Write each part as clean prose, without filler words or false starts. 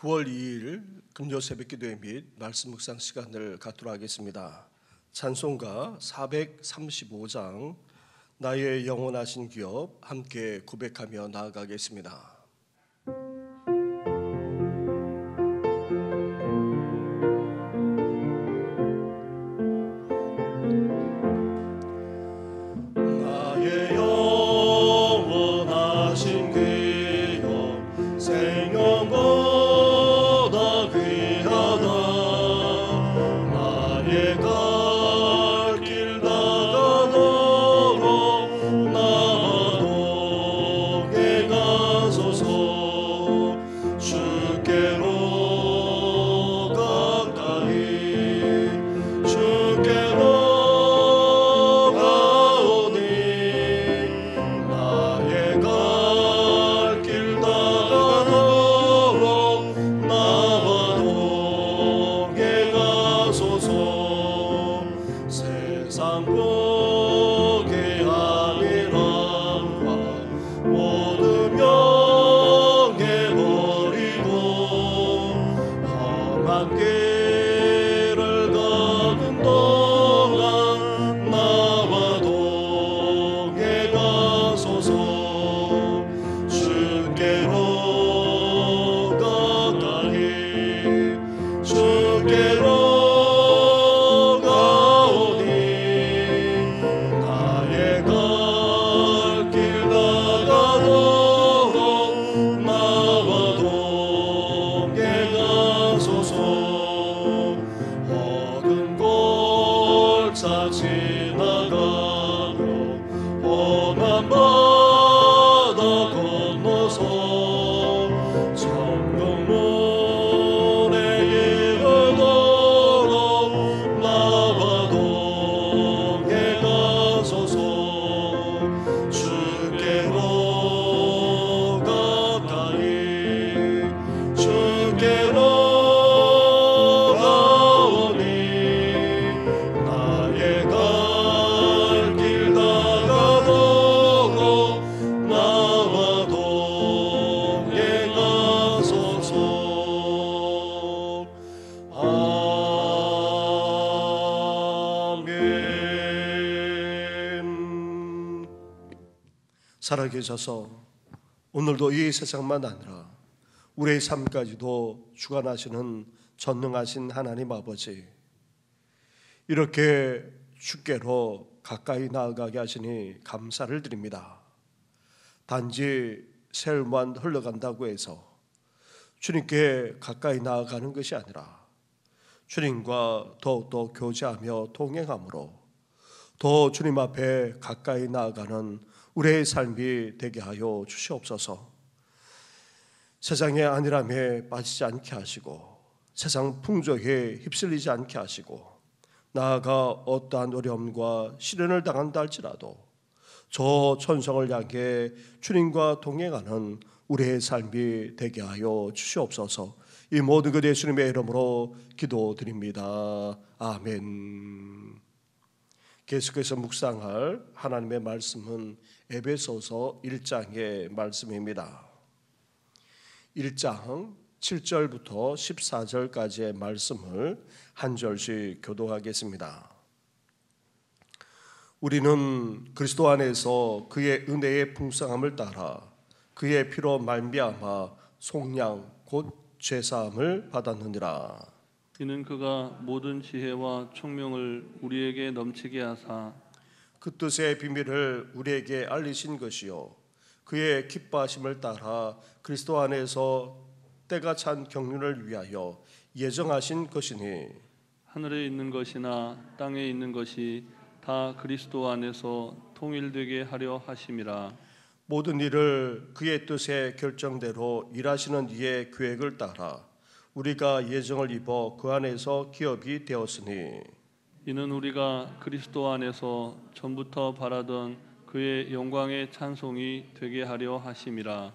9월 2일 금요 새벽기도회 및 말씀 묵상 시간을 갖도록 하겠습니다. 찬송가 435장 나의 영원하신 기업 함께 고백하며 나아가겠습니다. 나의 영원하신 기업 생명보다 귀하다. 나의 갈 길 다가도록 나와 동행 가소서. 주께로 가까이 주께로 가오니 나의 갈 길 다가도록 나와 동행 가소서. 세상 복의 안일함과 모든 명예 버리고 험한 길을 가는 동안 나와 동행 가소서. 주께로 가까이 주께로 가오니 나의 갈 길 다가도록 나와 동행 가소서. 어두운 골짜 지나가며 험한 바다 건너서 성령문에 이르도록 나와 동행 가소서. 주께로 가까이 주께로 가오니 나의 갈 길 다가도록 나와 동행 가소서. 아멘. 살아계셔서 오늘도 이 세상만 아니라 우리의 삶까지도 주관하시는 전능하신 하나님 아버지, 이렇게 주께로 가까이 나아가게 하시니 감사를 드립니다. 단지 세월만 흘러간다고 해서 주님께 가까이 나아가는 것이 아니라 주님과 더욱더 교제하며 동행함으로 더 주님 앞에 가까이 나아가는 우리의 삶이 되게 하여 주시옵소서. 세상의 안일함에 빠지지 않게 하시고 세상 풍조에 휩쓸리지 않게 하시고 나아가 어떠한 어려움과 시련을 당한다 할지라도 저 천성을 향해 주님과 동행하는 우리의 삶이 되게 하여 주시옵소서. 이 모든 것 예수님의 이름으로 기도드립니다. 아멘. 계속해서 묵상할 하나님의 말씀은 에베소서 1장의 말씀입니다. 1장 7절부터 14절까지의 말씀을 한 절씩 교독하겠습니다. 우리는 그리스도 안에서 그의 은혜의 풍성함을 따라 그의 피로 말미암아 속량 곧 죄사함을 받았느니라. 이는 그가 모든 지혜와 총명을 우리에게 넘치게 하사 그 뜻의 비밀을 우리에게 알리신 것이요 그의 기뻐하심을 따라 그리스도 안에서 때가 찬 경륜을 위하여 예정하신 것이니 하늘에 있는 것이나 땅에 있는 것이 다 그리스도 안에서 통일되게 하려 하심이라. 모든 일을 그의 뜻의 결정대로 일하시는 이의 계획을 따라 우리가 예정을 입어 그 안에서 기업이 되었으니 이는 우리가 그리스도 안에서 전부터 바라던 그의 영광의 찬송이 되게 하려 하심이라.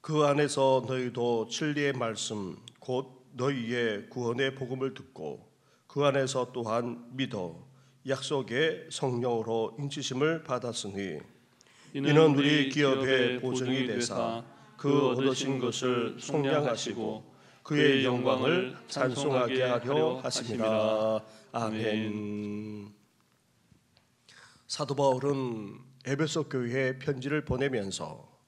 그 안에서 너희도 진리의 말씀 곧 너희의 구원의 복음을 듣고 그 안에서 또한 믿어 약속의 성령으로 인치심을 받았으니 이는 우리 기업의 보증이 되사 그 얻으신 것을 속량하시고 그의 영광을 찬송하게 하려 하심이라. 아멘. 사도 바울은 에베소 교회에 편지를 보내면서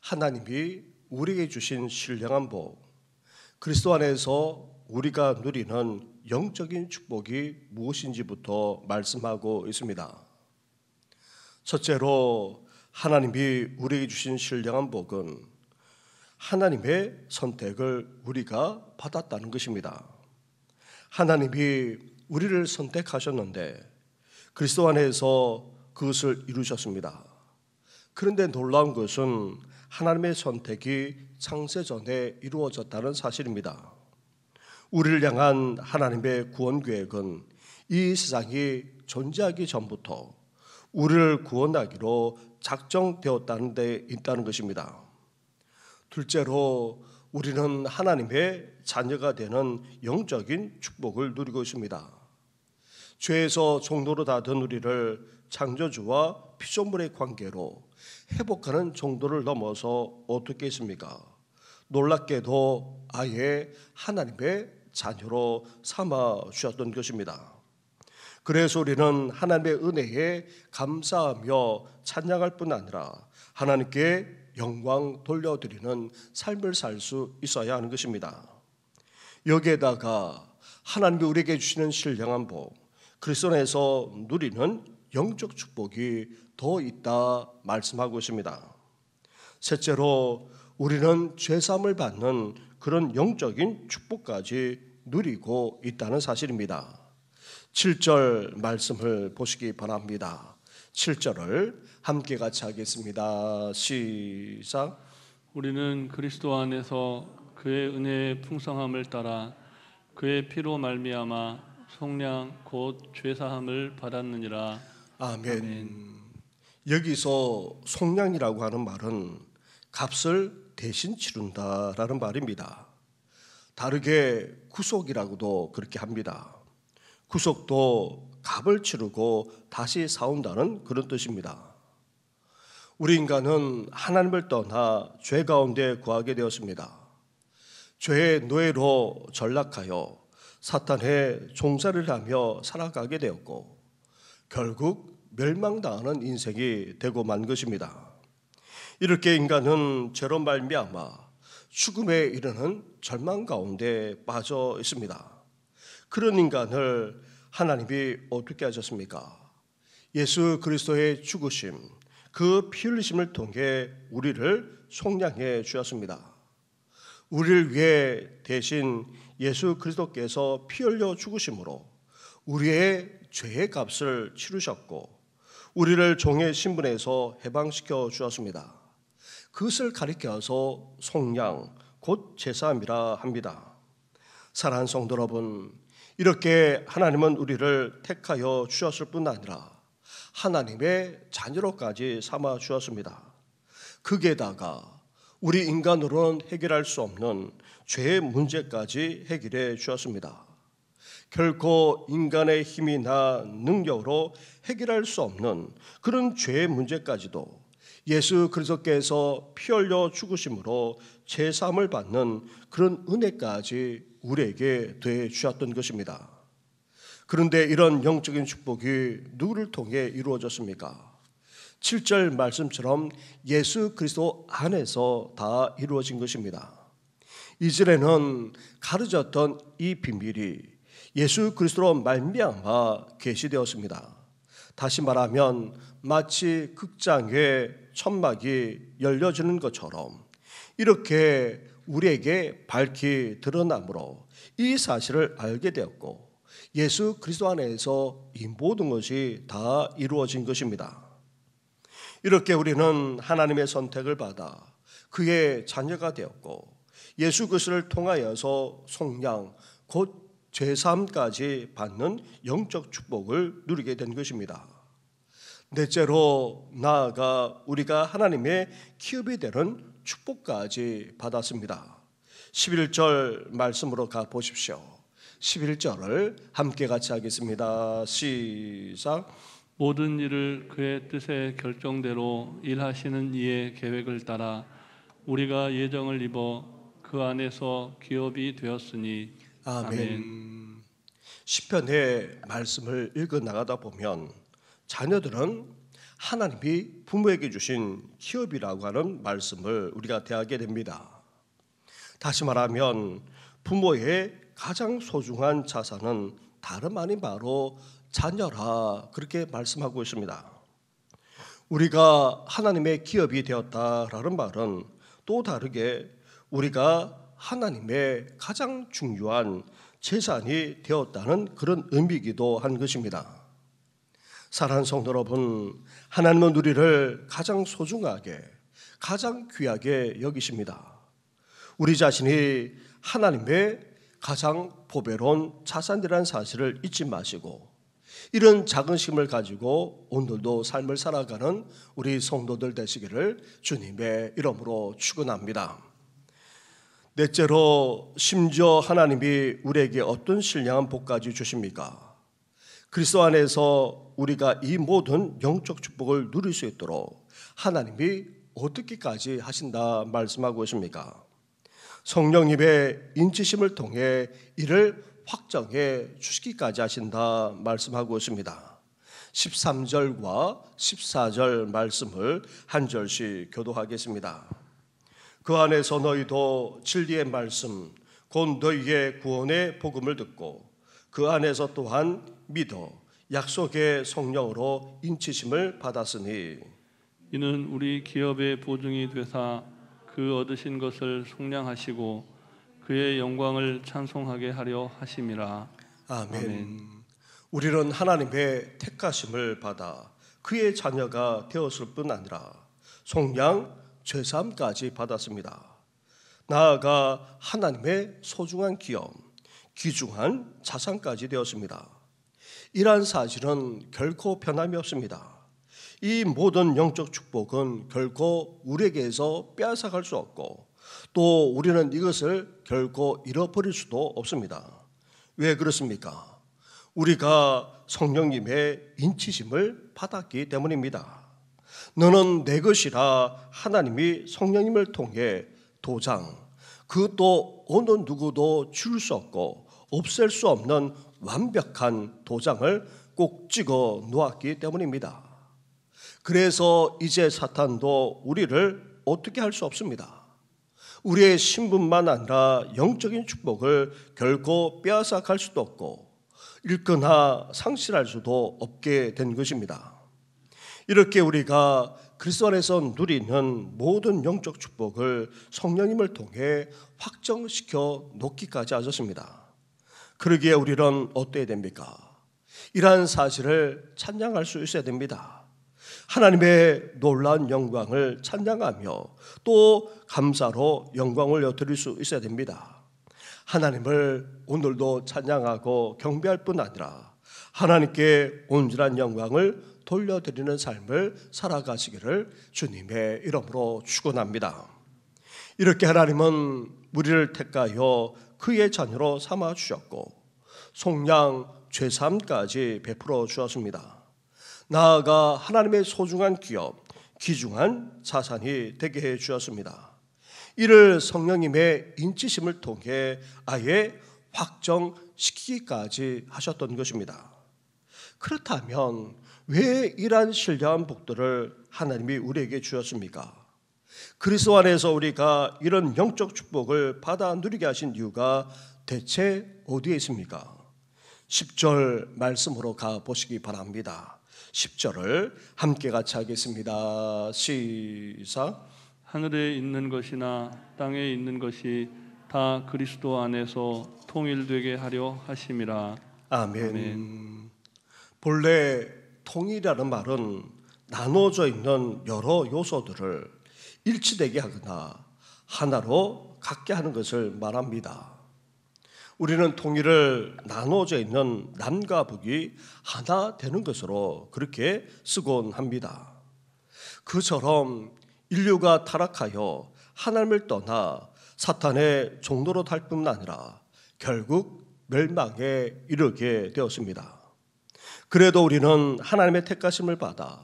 하나님이 우리에게 주신 신령한 복, 그리스도 안에서 우리가 누리는 영적인 축복이 무엇인지부터 말씀하고 있습니다. 첫째로 하나님이 우리에게 주신 신령한 복은 하나님의 선택을 우리가 받았다는 것입니다. 하나님이 우리를 선택하셨는데 그리스도 안에서 그것을 이루셨습니다. 그런데 놀라운 것은 하나님의 선택이 창세전에 이루어졌다는 사실입니다. 우리를 향한 하나님의 구원 계획은 이 세상이 존재하기 전부터 우리를 구원하기로 작정되었다는 데 있다는 것입니다. 둘째로 우리는 하나님의 자녀가 되는 영적인 축복을 누리고 있습니다. 죄에서 종로로 닫은 우리를 창조주와 피조물의 관계로 회복하는 정도를 넘어서 어떻게 있습니까? 놀랍게도 아예 하나님의 자녀로 삼아 주셨던 것입니다. 그래서 우리는 하나님의 은혜에 감사하며 찬양할 뿐 아니라 하나님께 영광 돌려드리는 삶을 살 수 있어야 하는 것입니다. 여기에다가 하나님이 우리에게 주시는 신령한 복, 그리스도 안에서 누리는 영적 축복이 더 있다 말씀하고 있습니다. 셋째로 우리는 죄사함을 받는 그런 영적인 축복까지 누리고 있다는 사실입니다. 7절 말씀을 보시기 바랍니다. 7절을 함께 같이 하겠습니다. 시작. 우리는 그리스도 안에서 그의 은혜의 풍성함을 따라 그의 피로 말미암아 속량 곧 죄사함을 받았느니라. 아멘. 아멘. 여기서 속량이라고 하는 말은 값을 대신 치른다라는 말입니다. 다르게 구속이라고도 그렇게 합니다. 구속도 값을 치르고 다시 사온다는 그런 뜻입니다. 우리 인간은 하나님을 떠나 죄 가운데 거하게 되었습니다. 죄의 노예로 전락하여 사탄의 종살이를 하며 살아가게 되었고 결국 멸망당하는 인생이 되고 만 것입니다. 이렇게 인간은 죄로 말미암아 죽음에 이르는 절망 가운데 빠져 있습니다. 그런 인간을 하나님이 어떻게 하셨습니까? 예수 그리스도의 죽으심, 그 피 흘리심을 통해 우리를 속량해 주셨습니다. 우리를 위해 대신 예수 그리스도께서 피 흘려 죽으심으로 우리의 죄의 값을 치르셨고 우리를 종의 신분에서 해방시켜 주었습니다. 그것을 가리켜서 속량, 곧 제사함이라 합니다. 사랑하는 성도 여러분, 이렇게 하나님은 우리를 택하여 주셨을 뿐 아니라 하나님의 자녀로까지 삼아 주었습니다. 거기에다가 우리 인간으로는 해결할 수 없는 죄의 문제까지 해결해 주었습니다. 결코 인간의 힘이나 능력으로 해결할 수 없는 그런 죄의 문제까지도 예수 그리스도께서 피 흘려 죽으심으로 제사함을 받는 그런 은혜까지 우리에게 더해 주셨던 것입니다. 그런데 이런 영적인 축복이 누구를 통해 이루어졌습니까? 7절 말씀처럼 예수 그리스도 안에서 다 이루어진 것입니다. 이전에는 가려졌던 이 비밀이 예수 그리스도로 말미암아 계시되었습니다. 다시 말하면 마치 극장의 천막이 열려지는 것처럼 이렇게 우리에게 밝히 드러나므로 이 사실을 알게 되었고 예수 그리스도 안에서 이 모든 것이 다 이루어진 것입니다. 이렇게 우리는 하나님의 선택을 받아 그의 자녀가 되었고 예수 그리스도를 통하여서 속량 곧 죄사함까지 받는 영적 축복을 누리게 된 것입니다. 넷째로 나아가 우리가 하나님의 기업이 되는 축복까지 받았습니다. 11절 말씀으로 가 보십시오. 11절을 함께 같이 하겠습니다. 시작. 모든 일을 그의 뜻의 결정대로 일하시는 이의 계획을 따라 우리가 예정을 입어 그 안에서 기업이 되었으니 아멘. 시편의 말씀을 읽어 나가다 보면 자녀들은 하나님이 부모에게 주신 기업이라고 하는 말씀을 우리가 대하게 됩니다. 다시 말하면 부모의 가장 소중한 자산은 다름 아닌 바로 자녀라, 그렇게 말씀하고 있습니다. 우리가 하나님의 기업이 되었다라는 말은 또 다르게 우리가 하나님의 가장 중요한 재산이 되었다는 그런 의미이기도 한 것입니다. 사랑하는 성도 여러분, 하나님은 우리를 가장 소중하게, 가장 귀하게 여기십니다. 우리 자신이 하나님의 가장 보배로운 자산이라는 사실을 잊지 마시고 이런 자긍심을 가지고 오늘도 삶을 살아가는 우리 성도들 되시기를 주님의 이름으로 축원합니다. 넷째로, 심지어 하나님이 우리에게 어떤 신령한 복까지 주십니까? 그리스도 안에서 우리가 이 모든 영적 축복을 누릴 수 있도록 하나님이 어떻게까지 하신다 말씀하고 있습니까? 성령님의 인치심을 통해 이를 확정해 주시기까지 하신다 말씀하고 있습니다. 13절과 14절 말씀을 한 절씩 교도하겠습니다. 그 안에서 너희도 진리의 말씀 곧 너희의 구원의 복음을 듣고 그 안에서 또한 믿어 약속의 성령으로 인치심을 받았으니 이는 우리 기업의 보증이 되사 그 얻으신 것을 속량하시고 그의 영광을 찬송하게 하려 하심이라. 아멘. 우리는 하나님의 택하심을 받아 그의 자녀가 되었을 뿐 아니라 속량 죄사함까지 받았습니다. 나아가 하나님의 소중한 기업, 귀중한 자산까지 되었습니다. 이러한 사실은 결코 변함이 없습니다. 이 모든 영적 축복은 결코 우리에게서 빼앗아갈 수 없고 또 우리는 이것을 결코 잃어버릴 수도 없습니다. 왜 그렇습니까? 우리가 성령님의 인치심을 받았기 때문입니다. 너는 내 것이라 하나님이 성령님을 통해 도장, 그것도 어느 누구도 줄 수 없고 없앨 수 없는 완벽한 도장을 꼭 찍어 놓았기 때문입니다. 그래서 이제 사탄도 우리를 어떻게 할 수 없습니다. 우리의 신분만 아니라 영적인 축복을 결코 빼앗아 갈 수도 없고 잃거나 상실할 수도 없게 된 것입니다. 이렇게 우리가 그리스도 안에서 누리는 모든 영적 축복을 성령님을 통해 확정시켜 놓기까지 하셨습니다. 그러기에 우리는 어때야 됩니까? 이러한 사실을 찬양할 수 있어야 됩니다. 하나님의 놀라운 영광을 찬양하며 또 감사로 영광을 드릴 수 있어야 됩니다. 하나님을 오늘도 찬양하고 경배할 뿐 아니라 하나님께 온전한 영광을 돌려드리는 삶을 살아가시기를 주님의 이름으로 축원합니다. 이렇게 하나님은 우리를 택하여 그의 자녀로 삼아 주셨고 속량 죄사함까지 베풀어 주었습니다. 나아가 하나님의 소중한 기업, 귀중한 자산이 되게 해 주었습니다. 이를 성령님의 인치심을 통해 아예 확정시키기까지 하셨던 것입니다. 그렇다면 왜 이러한 신령한 복들을 하나님이 우리에게 주었습니까? 그리스도 안에서 우리가 이런 영적 축복을 받아 누리게 하신 이유가 대체 어디에 있습니까? 10절 말씀으로 가보시기 바랍니다. 10절을 함께 같이 하겠습니다. 시작. 하늘에 있는 것이나 땅에 있는 것이 다 그리스도 안에서 통일되게 하려 하심이라. 아멘. 아멘. 본래 통일이라는 말은 나눠져 있는 여러 요소들을 일치되게 하거나 하나로 갖게 하는 것을 말합니다. 우리는 통일을 나눠져 있는 남과 북이 하나 되는 것으로 그렇게 쓰곤 합니다. 그처럼 인류가 타락하여 하나님을 떠나 사탄의 종노릇 할 뿐 아니라 결국 멸망에 이르게 되었습니다. 그래도 우리는 하나님의 택하심을 받아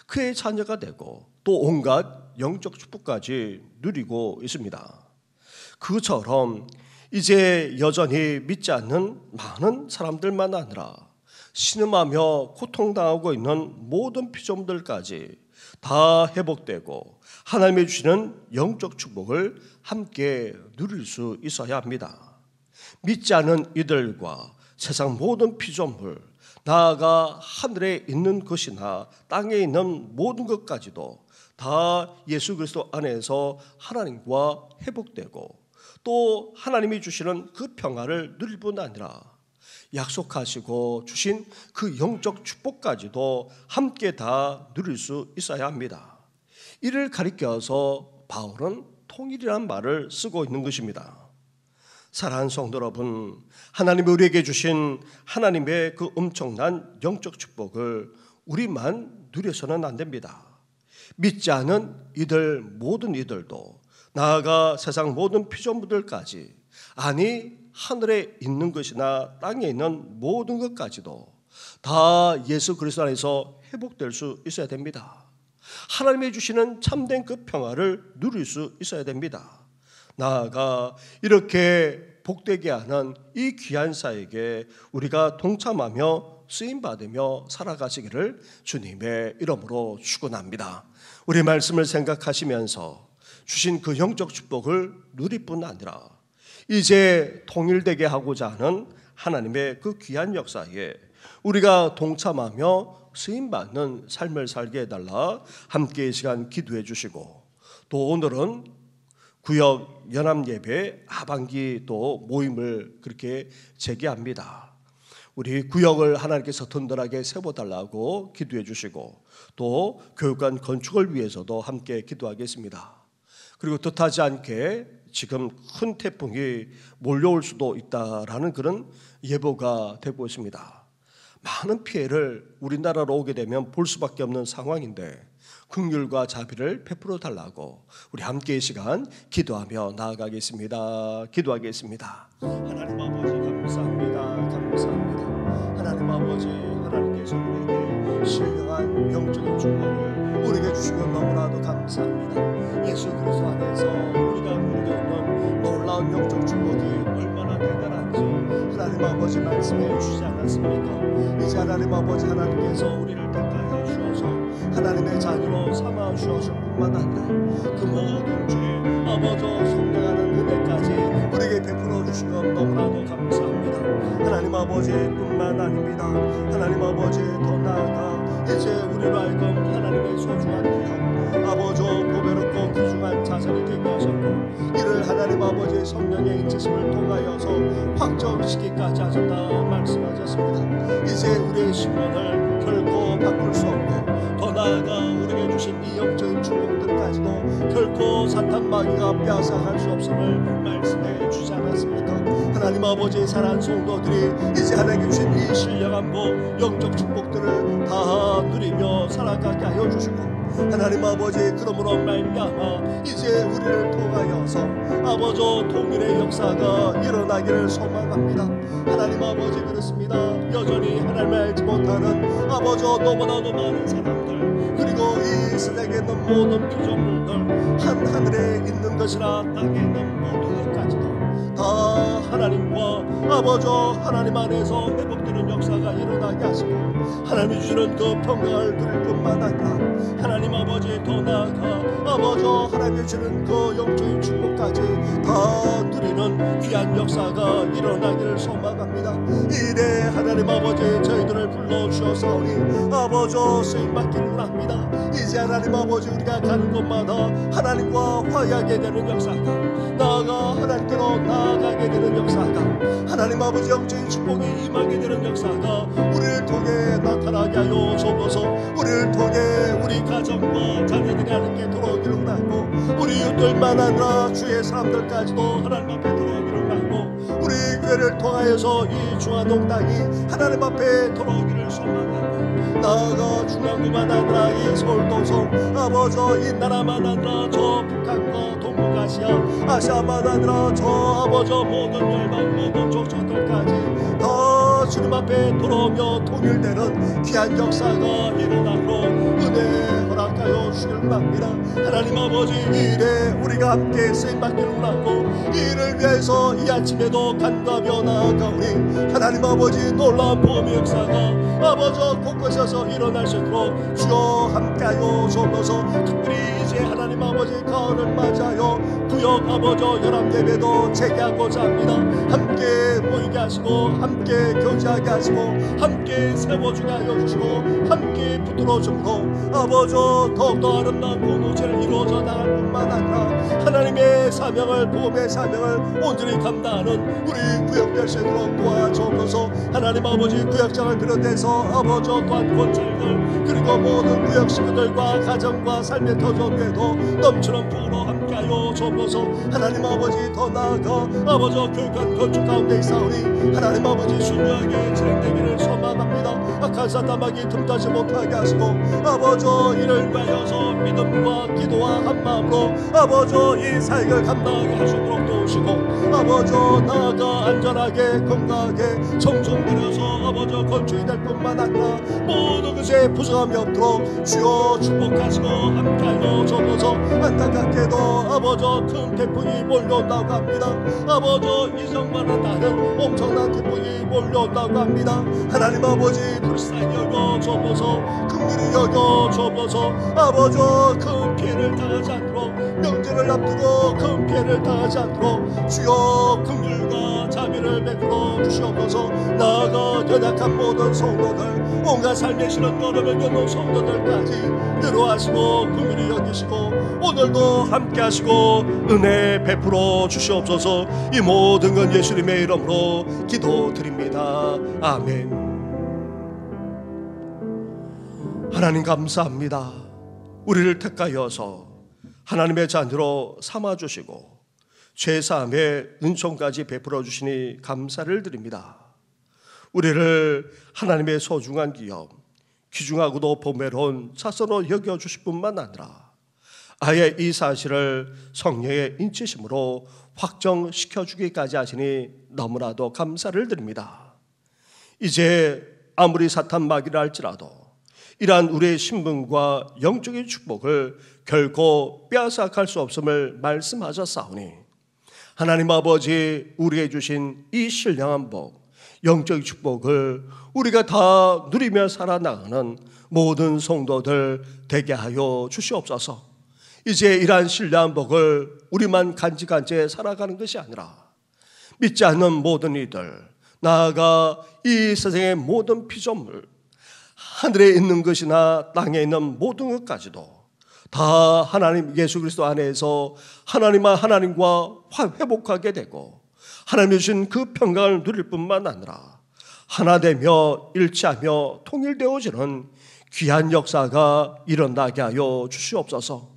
그의 자녀가 되고 또 온갖 영적 축복까지 누리고 있습니다. 그처럼 이제 여전히 믿지 않는 많은 사람들만 아니라 신음하며 고통당하고 있는 모든 피조물들까지 다 회복되고 하나님이 주시는 영적 축복을 함께 누릴 수 있어야 합니다. 믿지 않는 이들과 세상 모든 피조물, 나아가 하늘에 있는 것이나 땅에 있는 모든 것까지도 다 예수 그리스도 안에서 하나님과 회복되고 또 하나님이 주시는 그 평화를 누릴 뿐 아니라 약속하시고 주신 그 영적 축복까지도 함께 다 누릴 수 있어야 합니다. 이를 가리켜서 바울은 통일이라는 말을 쓰고 있는 것입니다. 사랑하는 성도 여러분, 하나님이 우리에게 주신 하나님의 그 엄청난 영적 축복을 우리만 누려서는 안 됩니다. 믿지 않은 이들 모든 이들도 나아가 세상 모든 피조물들까지, 아니 하늘에 있는 것이나 땅에 있는 모든 것까지도 다 예수 그리스도 안에서 회복될 수 있어야 됩니다. 하나님이 주시는 참된 그 평화를 누릴 수 있어야 됩니다. 나아가 이렇게 복되게 하는 이 귀한 사역에 우리가 동참하며 쓰임받으며 살아가시기를 주님의 이름으로 축원합니다. 우리 말씀을 생각하시면서 주신 그 영적 축복을 누릴 뿐 아니라 이제 통일되게 하고자 하는 하나님의 그 귀한 역사에 우리가 동참하며 쓰임받는 삶을 살게 해달라 함께 이 시간 기도해 주시고, 또 오늘은 구역 연합예배 하반기 또 모임을 그렇게 재개합니다. 우리 구역을 하나님께서 든든하게 세워달라고 기도해 주시고, 또 교육관 건축을 위해서도 함께 기도하겠습니다. 그리고 뜻하지 않게 지금 큰 태풍이 몰려올 수도 있다라는 그런 예보가 되고 있습니다. 많은 피해를 우리나라로 오게 되면 볼 수밖에 없는 상황인데 긍휼과 자비를 베풀어 달라고 우리 함께 이 시간 기도하며 나아가겠습니다. 기도하겠습니다. 하나님 아버지 감사합니다. 감사합니다. 하나님 아버지, 하나님께서 우리에게 신령한 영적인 축복을 우리에게 주시면 너무나도 감사합니다. 예수 그리스도 안에서 우리가 누리고 있는 놀라운 영적 축복이 얼마나 대단한지 하나님 아버지 말씀해 주시지 않았습니까? 이제 하나님 아버지, 하나님께서 우리를 택하여 주어서 하나님의 자녀로 삼아 주었을 뿐만 아니라 그 모든 죄 아버지 성령하는 은혜까지 우리에게 베풀어 주신 것 너무나도 감사합니다. 하나님 아버지 뿐만 아닙니다. 하나님 아버지 더 나아가 이제 우리로 하여금 하나님의 소중한 귀한 아버지 보배롭고 귀중한 자산이 되게 하셨고, 이를 하나님 아버지의 성령의 인치심을 통하여서 확정시키기까지 하셨다 말씀하셨습니다. 이제 우리의 신분을 결코 바꿀 수 없고, 더 나아가 우리에게 주신 이 영적인 축복들까지도 결코 사탄 마귀가 빼앗아갈 수 없음을 말씀해 주지 않았습니까? 하나님 아버지의 사랑하는 성도들이 이제 하나님께 주신 이 신령한 복 영적 축복들을 다 누리며 살아가게 하여 주시고, 하나님 아버지 그러므로 말미암아 이제 우리를 통하여서 아버지 통일의 역사가 일어나기를 소망합니다. 하나님 아버지 그렇습니다. 여전히 하나님을 알지 못하는 아버지 너무나도 많은 사람들, 그리고 이 세상에 있는 모든 피조물들, 한 하늘에 있는 것이나 땅에 있는 모든 것까지도 다 하나님과 아버지 하나님 안에서 회복되는 역사가 일어나게 하시고, 하나님이 주시는 그 평강을 누릴 뿐만 아니라 하나님 아버지 더 나아가 아버지 하나님이 주시는 그 영적인 축복까지 다 누리는 귀한 역사가 일어나기를 소망합니다. 이래 하나님 아버지 저희들을 불러주셔서오니 아버지 쓰임받기를 합니다. 이제 하나님 아버지 우리가 가는 곳마다 하나님과 화해하게 되는 역사가, 나아가 하나님께로 나아가게 되는 역사가, 하나님 아버지 영적인 축복이 임하게 되는 역사가 우리를 통해 나타나게 하여 주옵소서. 우리를 통해 우리 가정과 자녀들이 하나님께 돌아오기를 하고, 우리 이웃들만 아니라 주의 사람들까지도 하나님 앞에 돌아오기를 하고, 우리 교회를 통하여서 이 중화동 땅이 하나님 앞에 돌아오기를 소망하고, 나아가 중앙부만 아니라 이 서울도성 아버지 이 나라만 아니라 저 북한과 동북아시아 아시아만 아니라 저 아버지 모든 열방 모든 족속들까지 다 주님 앞에 돌아오며 통일되는 귀한 역사가 일어나고 은혜 허락하여 주시길 바랍니다. 하나님 아버지, 이 일에 우리가 함께 쓰임받기를 원하고 이 일을 위해서 이 아침에도 간과하며 나아가오니 하나님 아버지, 놀라운 복음의 역사가 아버지 곳곳에서 일어날 수 있도록 주여 함께하여 주옵소서. 특별히 이제 하나님 아버지 가을을 맞이하여 구역 아버지 연합예배도 재개하고자 합니다. 함께 모이게 하시고 함께 교제하게 하시고 함께 세워주게 하여 주시고 함께 붙들어 주므로 아버지 더욱더 아름다운 공동체를 이루어져 나갈 뿐만 아니라 하나님의 사명을, 복음의 사명을 온전히 감당하는 우리 구역 될 수 있도록 도와주옵소서. 하나님 아버지, 구역장을 비롯해서 아버지 또한 권찰들 그리고 모든 구역 식구들과 가정과 삶의 터전에도 넘치는 부으로 함께하여 주옵소서. 하나님 아버지, 더 나아가 아버지 교육한 건축 가운데 있사오니 하나님 아버지 순수하게 진행되기를 소망합니다. 악한 사탄막이 틈타지 못하게 하시고 아버지 이를 위하여서 믿음과 기도와 한마음으로 아버지 이 사역을 감당하게 하시도록 도우시고 아버지 나아가 안전하게 건강하게 청송되어서 아버지 건축이 될 뿐만 아니라 모든 것에 부정함이 없도록 주여 축복하시고 함께하여 주옵소서. 안타깝게도 아버지 큰 태풍이 몰려온다고 합니다. 아버지 이정만은 나는 엄청난 태풍이 몰려온다고 합니다. 하나님 아버지 불쌍히 여겨 주옵소서. 긍휼히 여겨 주옵소서. 아버지 큰 피해를 당하지 않도록 명절을 앞두고 큰 피해를 당하지 않도록 주여 긍휼과 자비를 베풀어 주시옵소서. 나아가 연약한 모든 성도들, 온갖 삶의 시련 걸음을 겪는 성도들까지 위로하시고 긍휼히 여기시고 오늘도 함께 하시고 은혜 베풀어 주시옵소서. 이 모든 건 예수님의 이름으로 기도드립니다. 아멘. 하나님 감사합니다. 우리를 택하여서 하나님의 자녀로 삼아주시고 죄사함의 은총까지 베풀어 주시니 감사를 드립니다. 우리를 하나님의 소중한 기업, 귀중하고도 보배로운 자손으로 여겨주실 뿐만 아니라 아예 이 사실을 성령의 인치심으로 확정시켜주기까지 하시니 너무나도 감사를 드립니다. 이제 아무리 사탄 마귀라 할지라도 이러한 우리의 신분과 영적인 축복을 결코 빼앗아갈 수 없음을 말씀하셨사오니 하나님 아버지, 우리에게 주신 이 신령한 복, 영적 축복을 우리가 다 누리며 살아나가는 모든 성도들 되게 하여 주시옵소서. 이제 이러한 신령한 복을 우리만 간직간직해 살아가는 것이 아니라 믿지 않는 모든 이들, 나아가 이 세상의 모든 피조물, 하늘에 있는 것이나 땅에 있는 모든 것까지도 다 하나님 예수 그리스도 안에서 하나님과 회복하게 되고 하나님이 주신 그 평강을 누릴 뿐만 아니라 하나 되며 일치하며 통일되어지는 귀한 역사가 일어나게 하여 주시옵소서.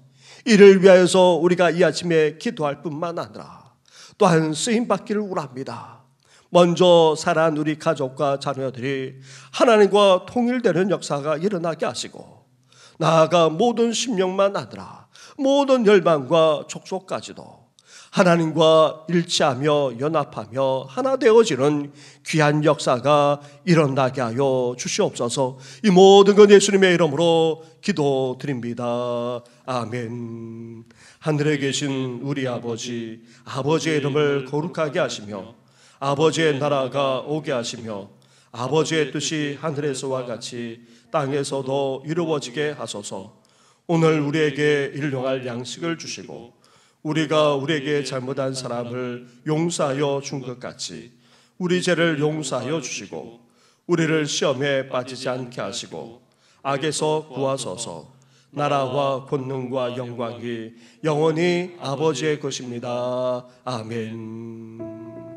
이를 위하여서 우리가 이 아침에 기도할 뿐만 아니라 또한 쓰임받기를 원합니다. 먼저 살아난 우리 가족과 자녀들이 하나님과 통일되는 역사가 일어나게 하시고 나아가 모든 심령만 아니라 모든 열방과 족속까지도 하나님과 일치하며 연합하며 하나 되어지는 귀한 역사가 일어나게 하여 주시옵소서. 이 모든 건 예수님의 이름으로 기도드립니다. 아멘. 하늘에 계신 우리 아버지, 아버지의 이름을 거룩하게 하시며 아버지의 나라가 오게 하시며 아버지의 뜻이 하늘에서와 같이 땅에서도 이루어지게 하소서. 오늘 우리에게 일용할 양식을 주시고 우리가 우리에게 잘못한 사람을 용서하여 준 것 같이 우리 죄를 용서하여 주시고 우리를 시험에 빠지지 않게 하시고 악에서 구하소서. 나라와 권능과 영광이 영원히 아버지의 것입니다. 아멘.